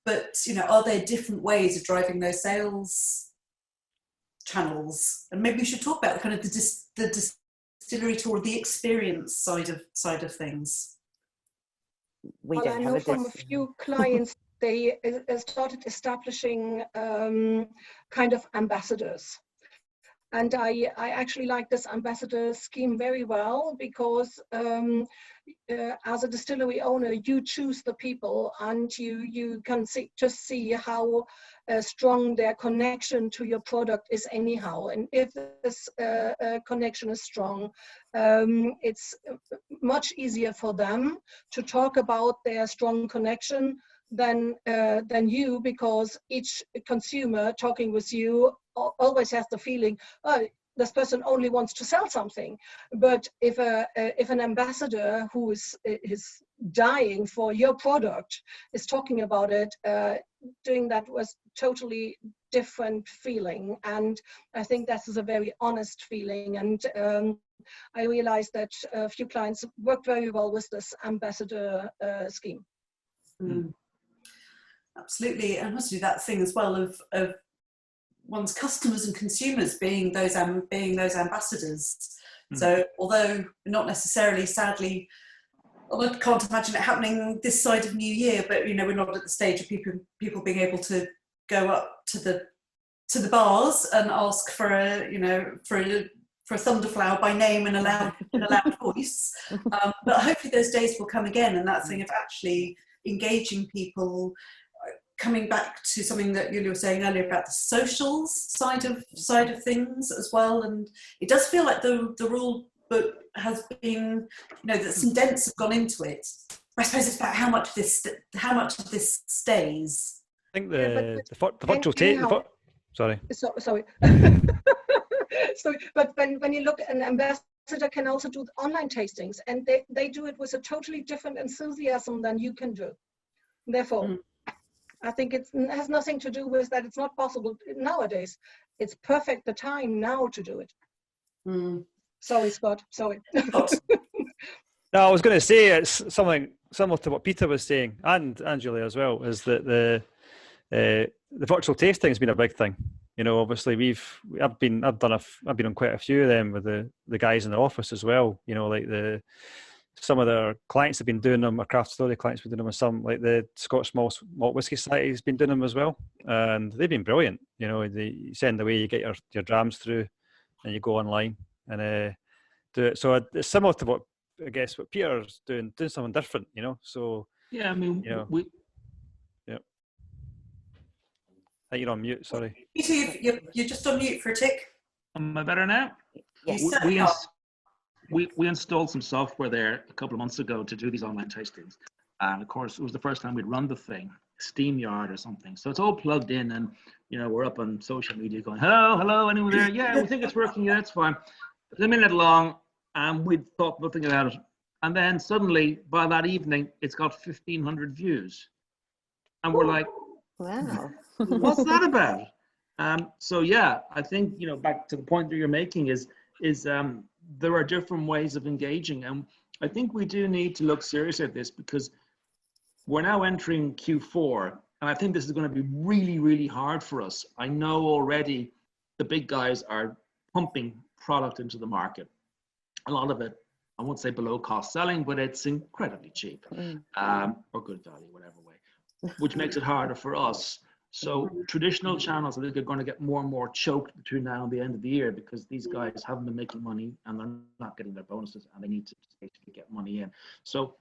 But, you know, are there different ways of driving those sales channels? And maybe we should talk about kind of the distillery tour, the experience side of things. Well, I know from a few clients, they started establishing kind of ambassadors. And I actually like this ambassador scheme very well, because as a distillery owner, you choose the people, and you can see how strong their connection to your product is anyhow. And if this connection is strong, it's much easier for them to talk about their strong connection than you, because each consumer talking with you always has the feeling, oh, this person only wants to sell something. But if an ambassador who is dying for your product is talking about it, doing that was totally different feeling. And I think that is a very honest feeling. And I realized that a few clients worked very well with this ambassador scheme. Absolutely. And must do that thing as well of one's customers and consumers being those ambassadors. So although not necessarily, sadly, I can't imagine it happening this side of New Year, but you know, we're not at the stage of people being able to go up to the bars and ask for a Thunderflower by name in a loud voice. But hopefully those days will come again, and that thing of actually engaging people, coming back to something that you were saying earlier about the socials side of things as well. And it does feel like the rule book has been, you know, that some dents have gone into it. I suppose it's about how much of this stays. I think the virtual tape. Sorry. Sorry. So, but when you look, an ambassador can also do online tastings, and they do it with a totally different enthusiasm than you can do. Therefore, I think it has nothing to do with that. It's not possible nowadays. It's perfect the time now to do it. Sorry, Scott. Sorry. No, I was going to say it's something similar to what Peter was saying, and Julia as well, is that the virtual tasting has been a big thing. You know, obviously I've been on quite a few of them with the guys in the office as well. You know, like the some of their clients have been doing them, or craft distillery clients have been doing them, and some like the Scottish Malt Whisky Society has been doing them as well, and they've been brilliant. You know, you send away, you get your drams through, and you go online and do it. So it's similar to what I guess what Peter's doing something different. You know, so yeah, I mean, you know, yeah. I think you're on mute. Sorry. Peter, you're just on mute for a tick. Am I better now? Yes. We installed some software there a couple of months ago to do these online tastings, and of course it was the first time we'd run the thing, SteamYard or something. So it's all plugged in, and you know we're up on social media going, hello, anyone there? Yeah, we think it's working. Yeah, it's fine. It's a minute long, and we'd thought nothing about it, and then suddenly by that evening it's got 1,500 views, and we're like, Wow. what's that about? So yeah, I think, you know, back to the point that you're making is there are different ways of engaging, and I think we do need to look seriously at this, because we're now entering Q4, and I think this is going to be really, really hard for us. I know already the big guys are pumping product into the market. A lot of it, I won't say below cost selling, but it's incredibly cheap, or good value, whatever way, which makes it harder for us. So traditional channels, I think, are going to get more and more choked between now and the end of the year, because these guys haven't been making money and they're not getting their bonuses, and they need to basically get money in. So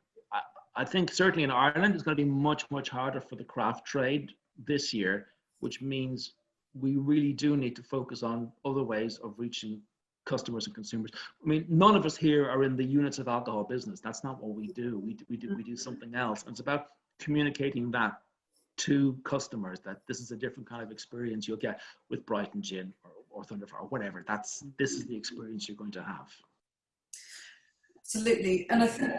I think certainly in Ireland, it's going to be much, much harder for the craft trade this year, which means we really do need to focus on other ways of reaching customers and consumers. I mean, none of us here are in the units of alcohol business. That's not what we do. We do something else. And it's about communicating that to customers, that this is a different kind of experience you'll get with Brighton Gin or Thunderfire or whatever. This is the experience you're going to have. Absolutely. And I think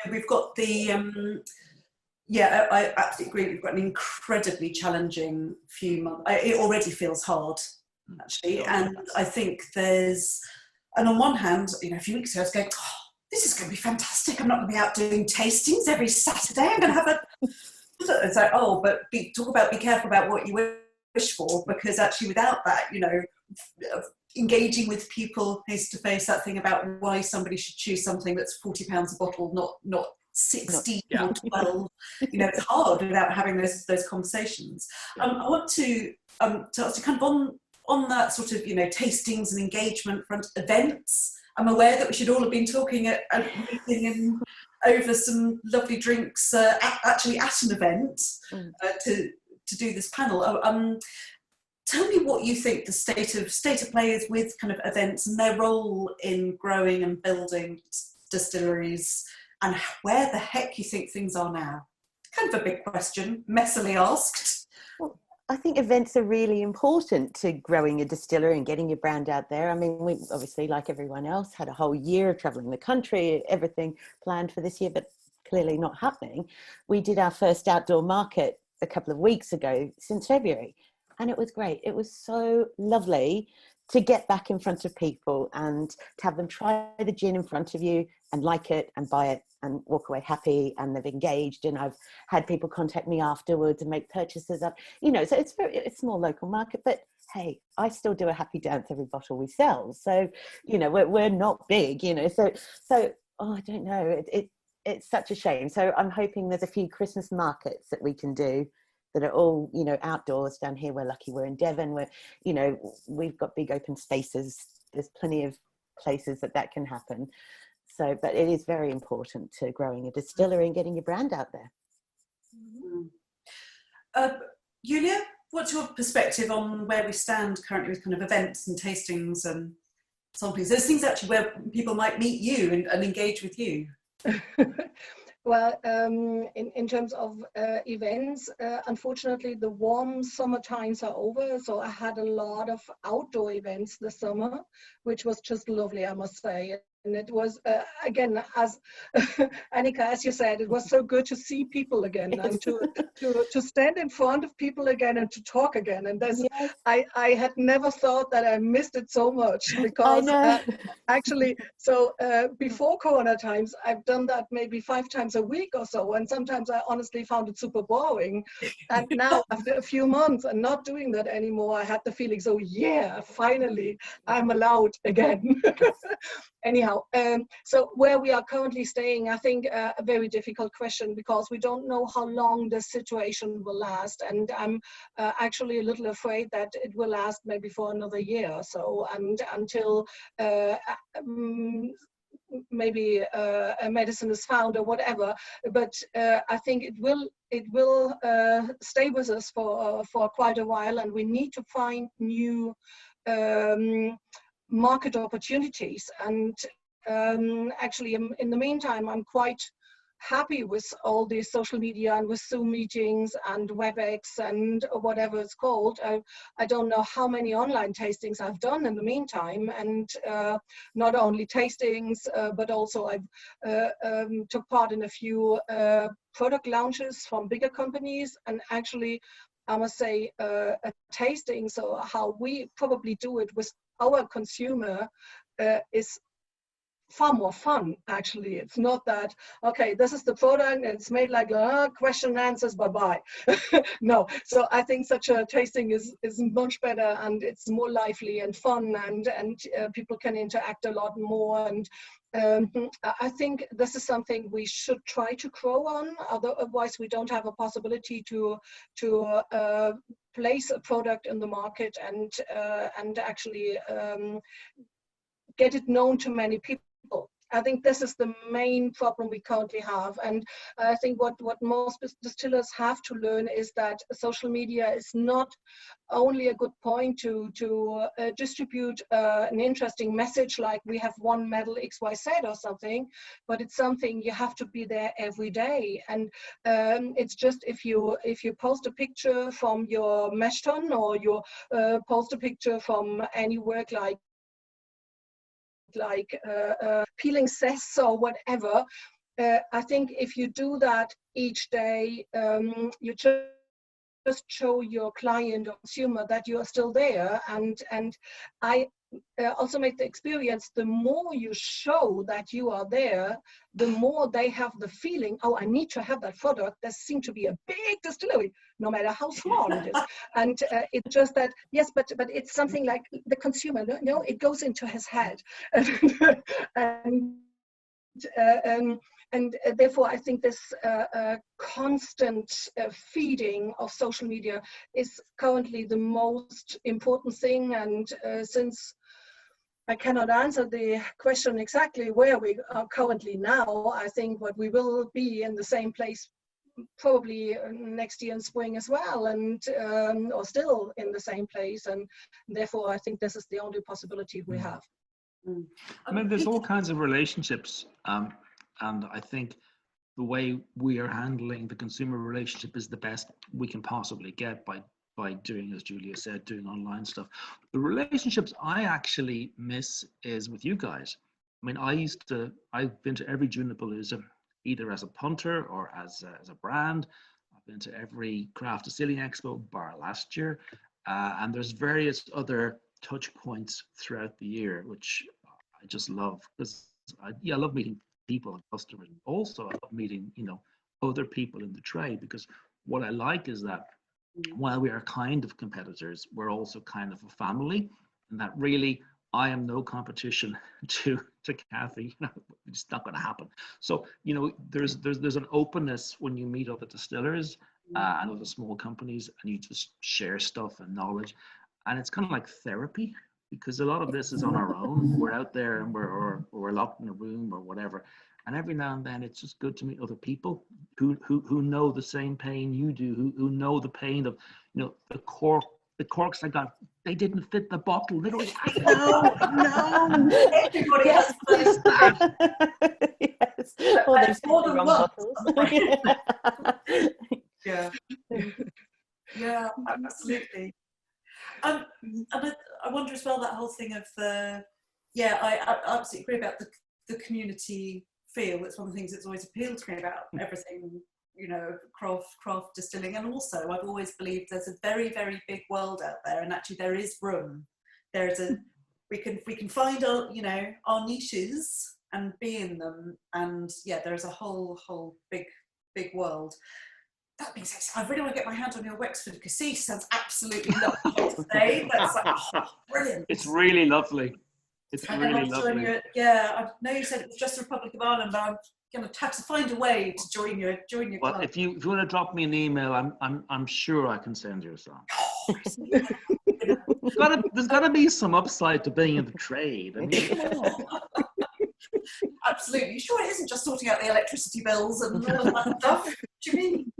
we've got the I absolutely agree. We've got an incredibly challenging few months. It already feels hard, actually. And I think and on one hand, you know, a few weeks ago I was going, oh, this is going to be fantastic. I'm not going to be out doing tastings every Saturday. I'm going to have it's like, oh, but be careful about what you wish for, because actually without that, you know, engaging with people face to face, that thing about why somebody should choose something that's £40 a bottle, not 16 or 12, you know, it's hard without having those conversations. I want to ask you kind of on that sort of, you know, tastings and engagement front, events. I'm aware that we should all have been talking at a meeting and over some lovely drinks, actually at an event to do this panel. Tell me what you think the state of play is with kind of events and their role in growing and building distilleries, and where the heck you think things are now. Kind of a big question, messily asked. Well, I think events are really important to growing a distillery and getting your brand out there. I mean, we obviously, like everyone else, had a whole year of traveling the country, everything planned for this year, but clearly not happening. We did our first outdoor market a couple of weeks ago since February, and it was great. It was so lovely to get back in front of people and to have them try the gin in front of you and like it and buy it and walk away happy, and they've engaged, and I've had people contact me afterwards and make purchases up, you know, so it's a small local market, but hey, I still do a happy dance every bottle we sell. So, you know, we're not big, you know, so I don't know, it's such a shame. So I'm hoping there's a few Christmas markets that we can do that are all, you know, outdoors. Down here, we're lucky we're in Devon, you know, we've got big open spaces. There's plenty of places that can happen. So, but it is very important to growing a distillery and getting your brand out there. Julia, what's your perspective on where we stand currently with kind of events and tastings and samplings? Those things actually where people might meet you and engage with you. Well, in terms of events, unfortunately, the warm summer times are over. So I had a lot of outdoor events this summer, which was just lovely, I must say. And it was, again, as Annika, as you said, it was so good to see people again and to stand in front of people again and to talk again. And that's, yes. I had never thought that I missed it so much, because actually, so before Corona times, I've done that maybe 5 times a week or so. And sometimes I honestly found it super boring. And now after a few months and not doing that anymore, I had the feeling, so yeah, finally I'm allowed again. anyhow, so where we are currently staying, I think a very difficult question, because we don't know how long this situation will last, and I'm actually a little afraid that it will last maybe for another year or so, and until maybe a medicine is found or whatever. But I think it will stay with us for quite a while, and we need to find new market opportunities. And actually, in the meantime, I'm quite happy with all these social media and with Zoom meetings and WebEx and whatever it's called. I don't know how many online tastings I've done in the meantime, and not only tastings, but also I've took part in a few product launches from bigger companies. And actually, I must say, a tasting, so how we probably do it with our consumer, is far more fun. Actually, it's not that, okay, this is the product and it's made like question and answers, bye-bye. No, so I think such a tasting is much better, and it's more lively and fun, and people can interact a lot more. And I think this is something we should try to grow on, otherwise we don't have a possibility to place a product in the market and actually get it known to many people. I think this is the main problem we currently have. And I think what most distillers have to learn is that social media is not only a good point to distribute an interesting message, like we have won medal XYZ or something, but it's something you have to be there every day. And it's just if you post a picture from your mesh tun, or you post a picture from any work like peeling cysts or whatever, I think if you do that each day, you just show your client or consumer that you are still there. And I also made the experience, the more you show that you are there, the more they have the feeling, oh, I need to have that product. There seems to be a big distillery, no matter how small it is. And it's just that, yes, but it's something like the consumer, no, it goes into his head. And therefore, I think this constant feeding of social media is currently the most important thing. And since I cannot answer the question exactly where we are currently now, I think what we will be in the same place probably next year in spring as well, and or still in the same place. And therefore, I think this is the only possibility we have. I mean, there's all kinds of relationships. And I think the way we are handling the consumer relationship is the best we can possibly get by doing, as Julia said, doing online stuff. The relationships I actually miss is with you guys. I mean, I've been to every Junipalooza, either as a punter or as a brand. I've been to every craft distilling expo bar last year. And there's various other touch points throughout the year, which I just love, because I love meeting people and customers. Also, I love meeting, other people in the trade, because what I like is that while we are kind of competitors, we're also kind of a family, and that really I am no competition to Kathy. It's not going to happen. So there's an openness when you meet other distillers and other small companies, and you just share stuff and knowledge, and it's kind of like therapy. Because a lot of this is on our own. We're out there and we're locked in a room or whatever. And every now and then it's just good to meet other people who know the same pain you do, who know the pain of, the corks I got, they didn't fit the bottle. Literally, no. Everybody has that. Yes. Or they've more than wrong once. bottles. Yeah. Yeah, absolutely. And I wonder as well, that whole thing of I absolutely agree about the community feel. It's one of the things that's always appealed to me about everything, craft distilling. And also, I've always believed there's a very, very big world out there, and actually there is room. We can find our niches and be in them, and there's a whole big world. That being said, I really want to get my hand on your Wexford Cassis. Sounds absolutely lovely today. That's brilliant. It's really lovely. It's And really I'll join lovely. you. Yeah, I know you said it was just the Republic of Ireland, but I'm going to have to find a way to join your Well, club. if you want to drop me an email, I'm sure I can send you a song. There's got to be some upside to being in the trade. I mean, come on. Absolutely. Sure, it isn't just sorting out the electricity bills and all of that stuff. What do you mean?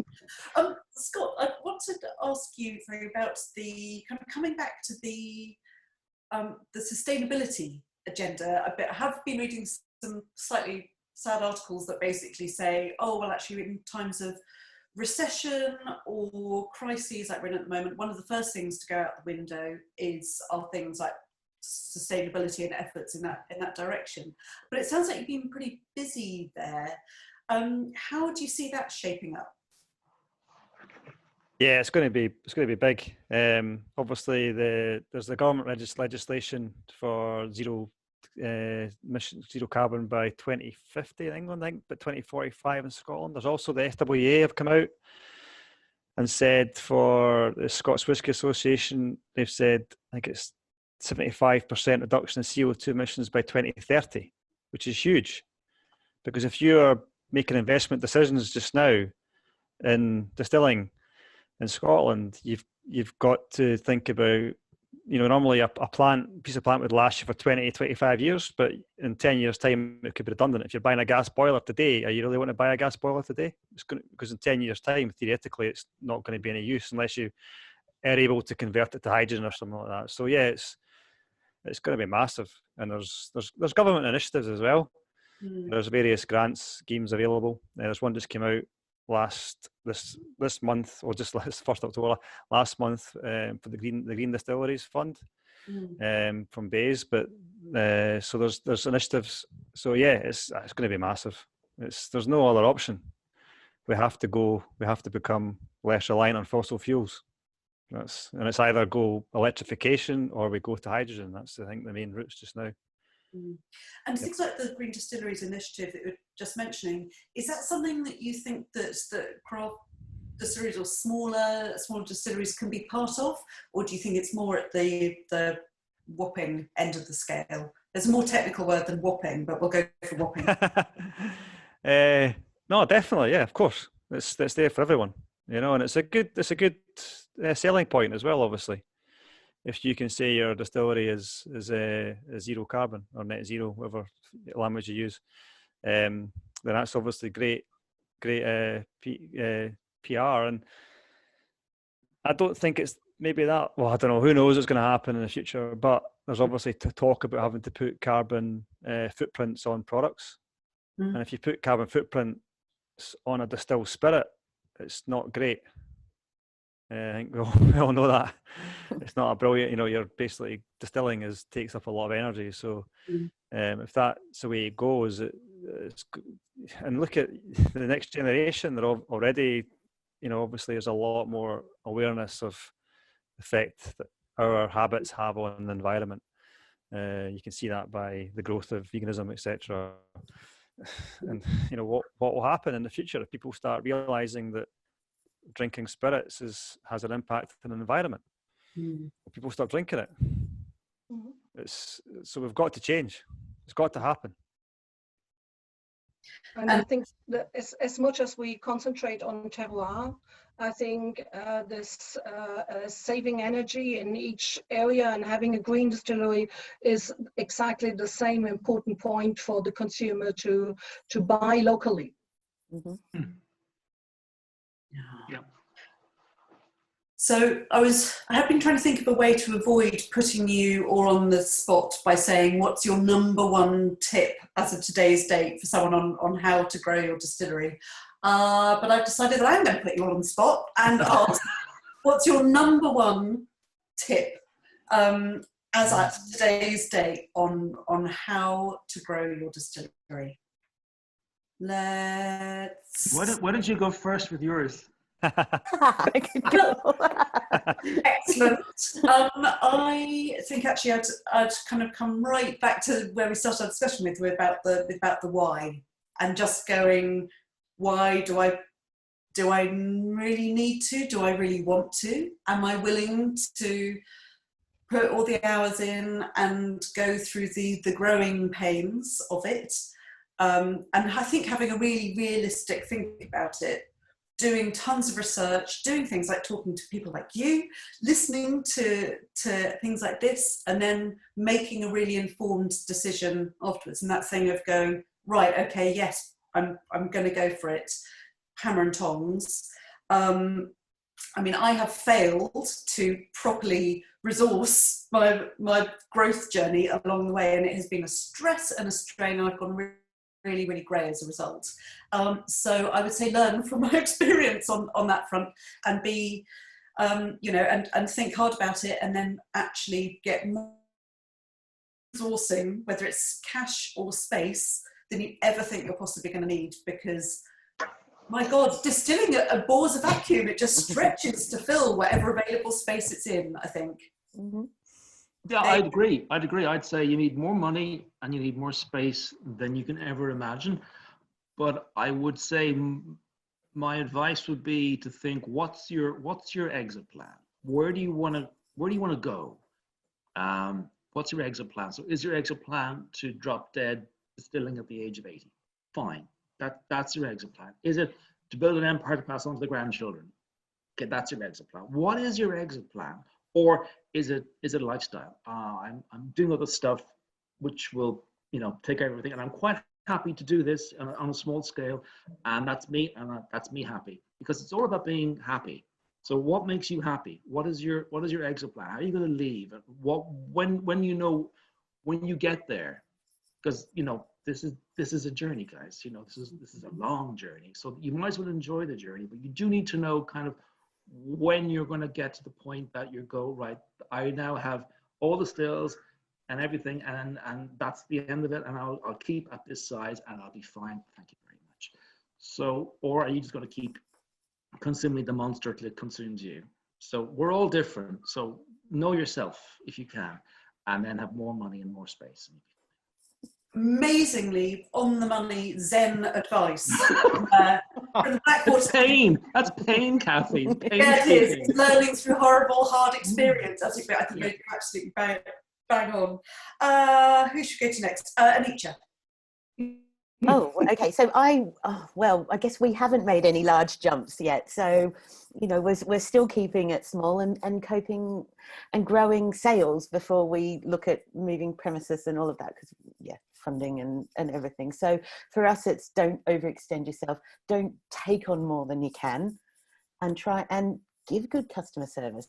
Scott, I wanted to ask you about the kind of coming back to the sustainability agenda a bit. I have been reading some slightly sad articles that basically say, oh, well, actually, in times of recession or crises like we're in at the moment, one of the first things to go out the window are things like sustainability and efforts in that direction. But it sounds like you've been pretty busy there. How do you see that shaping up? Yeah, it's going to be big. Obviously, there's the government legislation for zero carbon by 2050 in England, I think, but 2045 in Scotland. There's also the FWA have come out and said, for the Scots Whisky Association, they've said, I think it's 75% reduction in CO2 emissions by 2030, which is huge. Because if you're making investment decisions just now in distilling in Scotland, you've got to think about, normally a piece of plant would last you for 20, 25 years, but in 10 years' time, it could be redundant. If you're buying a gas boiler today, are you really want to buy a gas boiler today? Because in 10 years' time, theoretically, it's not going to be any use unless you are able to convert it to hydrogen or something like that. So yeah, it's going to be massive. And there's government initiatives as well. There's various grants schemes available. There's one just came out this month, or just last 1st October last month, for the Green Distilleries Fund from Bays. But so there's initiatives. So yeah, it's going to be massive. There's no other option. We have to become less reliant on fossil fuels. And it's either go electrification or we go to hydrogen. That's, I think, the main routes just now. And things like the Green Distilleries initiative that you were just mentioning, is that something that you think that craft distilleries or smaller distilleries can be part of, or do you think it's more at the whopping end of the scale? There's a more technical word than whopping, but we'll go for whopping. No, definitely, yeah, of course. It's there for everyone, and it's a good selling point as well, obviously. If you can say your distillery is zero carbon or net zero, whatever language you use, then that's obviously great PR. And I don't think it's maybe that. Well, I don't know. Who knows what's going to happen in the future? But there's obviously talk about having to put carbon footprints on products, and if you put carbon footprints on a distilled spirit, it's not great. I think we all know that. It's not a brilliant, you're basically distilling takes up a lot of energy. So if that's the way it goes, and look at the next generation, they're already, obviously there's a lot more awareness of the effect that our habits have on the environment. You can see that by the growth of veganism, etc. And, what will happen in the future if people start realizing that drinking spirits has an impact on the environment? People start drinking it. So we've got to change. It's got to happen. And I think that as much as we concentrate on terroir, I think this saving energy in each area and having a green distillery is exactly the same important point for the consumer to buy locally. Yeah. So I have been trying to think of a way to avoid putting you all on the spot by saying, what's your number one tip as of today's date for someone on how to grow your distillery? But I've decided that I'm going to put you all on the spot and ask, what's your number one tip as at today's date on how to grow your distillery? Why don't you go first with yours? Excellent. I think actually I'd kind of come right back to where we started our discussion with about the why, and just going, why do I really need to? Do I really want to? Am I willing to put all the hours in and go through the growing pains of it. And I think having a really realistic think about it, doing tons of research, doing things like talking to people like you, listening to things like this, and then making a really informed decision afterwards. And that thing of going, right, okay, yes, I'm going to go for it, hammer and tongs. I mean, I have failed to properly resource my growth journey along the way, and it has been a stress and a strain, and I've gone really, really grey as a result. So I would say learn from my experience on that front, and be, you know, and think hard about it, and then actually get more resourcing, whether it's cash or space, than you ever think you're possibly going to need, because my God, distilling it bores a vacuum. It just stretches to fill whatever available space it's in, I think. Mm-hmm. Yeah, I'd agree. I'd say you need more money and you need more space than you can ever imagine. But I would say my advice would be to think, what's your exit plan? Where do you want to go? What's your exit plan? So is your exit plan to drop dead distilling at the age of 80? Fine. That's your exit plan. Is it to build an empire to pass on to the grandchildren? Okay, that's your exit plan. What is your exit plan? Or is it a lifestyle? I'm doing other stuff which will, you know, take everything, and I'm quite happy to do this on a small scale, and that's me, and that's me happy, because it's all about being happy. So what makes you happy? What is your exit plan? How are you going to leave? When you get there? Because, you know, this is a journey, guys. You know, this is a long journey. So you might as well enjoy the journey, but you do need to know kind of when you're going to get to the point that you go, right, I now have all the stills and everything, and that's the end of it, and I'll keep at this size and I'll be fine. Thank you very much. So, or are you just going to keep consuming the monster till it consumes you? So we're all different. So know yourself if you can, and then have more money and more space. Amazingly on the money Zen advice. From the It's pain. That's pain, Kathy. Yeah, it is. It's learning through horrible, hard experience. I think you're absolutely bang on. Who should we go to next? Anitra. Oh, okay. So well, I guess we haven't made any large jumps yet. So, you know, we're still keeping it small and coping and growing sales before we look at moving premises and all of that, because, yeah, funding and everything. So for us, it's don't overextend yourself. Don't take on more than you can, and try and give good customer service.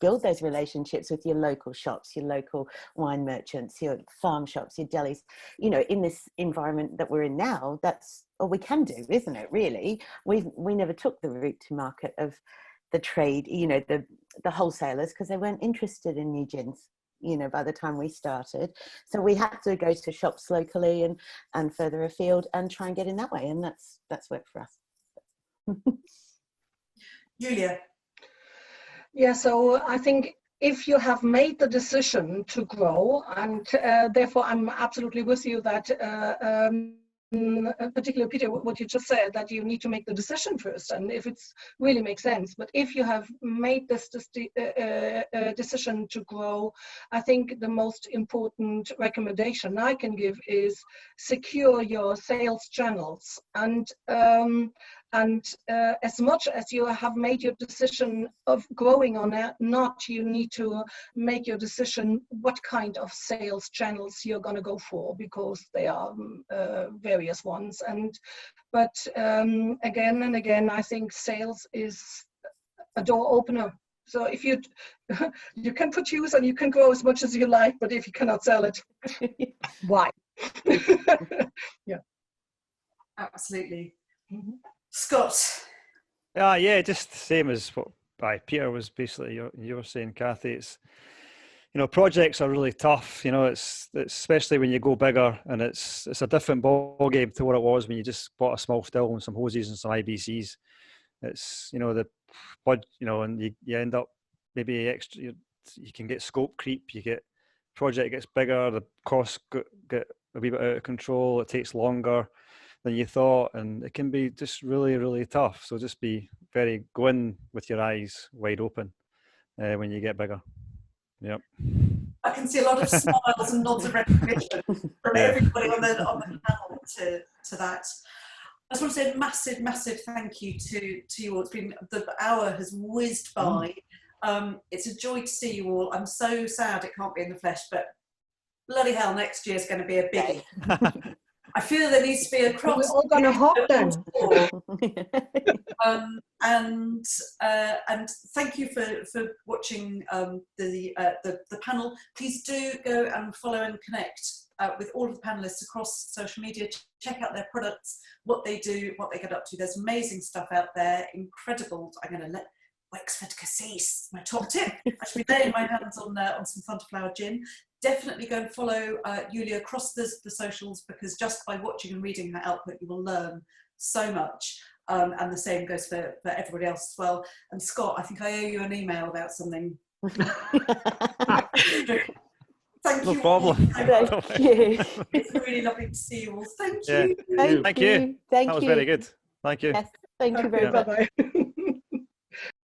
Build those relationships with your local shops, your local wine merchants, your farm shops, your delis. You know, in this environment that we're in now, that's all we can do, isn't it? Really, we never took the route to market of the trade. You know, the wholesalers, because they weren't interested in new gins. You know, by the time we started, so we had to go to shops locally and further afield and try and get in that way, and that's worked for us. Julia. Yeah, so I think if you have made the decision to grow, and therefore I'm absolutely with you that particularly Peter, what you just said, that you need to make the decision first, and if it's really makes sense. But if you have made this decision to grow, I think the most important recommendation I can give is secure your sales channels, and as much as you have made your decision of growing or not, you need to make your decision what kind of sales channels you're going to go for, because there are various ones. But again and again, I think sales is a door opener. So if you can produce and you can grow as much as you like, but if you cannot sell it, why? Yeah, absolutely. Mm-hmm. Scott. Yeah, just the same as what Peter was basically you were saying, Kathy. It's, you know, projects are really tough. You know, it's especially when you go bigger, and it's a different ball game to what it was when you just bought a small still and some hoses and some IBCs. It's, you know, and you end up maybe extra. You can get scope creep. You get project gets bigger. The costs get a wee bit out of control. It takes longer than you thought, and it can be just really, really tough. So just go in with your eyes wide open when you get bigger. Yep. I can see a lot of smiles and nods of recognition from everybody on the panel to that. I just want to say a massive, massive thank you to you all. It's been, the hour has whizzed by. It's a joy to see you all. I'm so sad it can't be in the flesh, but bloody hell, next year's going to be a biggie. I feel there needs to be a cross. We're all gonna hop then. And thank you for watching the panel. Please do go and follow and connect with all of the panelists across social media. Check out their products, what they do, what they get up to. There's amazing stuff out there, incredible. I'm going to let Wexford Cassis, my top tip. I should be laying my hands on some Thunderflower gin. Definitely go and follow Julia across the socials, because just by watching and reading her output, you will learn so much. And the same goes for everybody else as well. And Scott, I think I owe you an email about something. Thank you. No problem. Thank you. It's really lovely to see you all. Thank Yeah. you. Thank you. Thank That was you. very good. Thank you. Yes, thank you very much. Bye-bye.